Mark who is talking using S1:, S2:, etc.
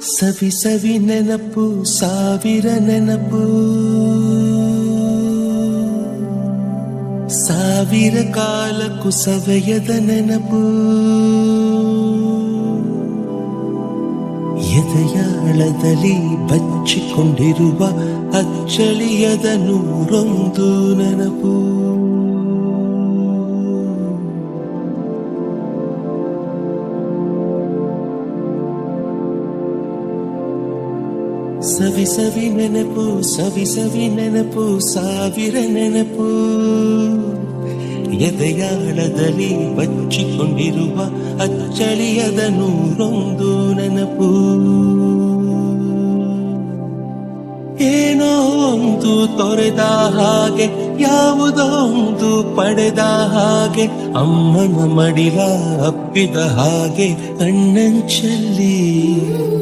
S1: ಸವಿ ಸವಿ ನೆನಪು ಸಾವಿರ ನೆನಪು, ಸಾವಿರ ಕಾಲಕ್ಕೂ ಸವೆಯದ ನೆನಪು. ಎದೆಯಾಳದಲ್ಲಿ ಬಚ್ಚಿಕೊಂಡಿರುವ ಅಚ್ಚಳಿಯದ ನೂರೊಂದು ನೆನಪು. ಸವಿ ಸವಿ ನೆನಪು ಸವಿ ಸವಿ ನೆನಪು ಸಾವಿರ ನೆನಪು, ಎದೆಯಾಳದಲ್ಲಿ ಬಚ್ಚಿಕೊಂಡಿರುವ ಅಚ್ಚಳಿಯದ ನೂರೊಂದು ನೆನಪು. ಏನೋ ಒಂದು ತೊರೆದ ಹಾಗೆ, ಯಾವುದೋ ಒಂದು ಪಡೆದ ಹಾಗೆ, ಅಮ್ಮನ ಮಡಿಲ ಅಪ್ಪಿದ ಹಾಗೆ ಕಣ್ಣಂಚಲ್ಲಿ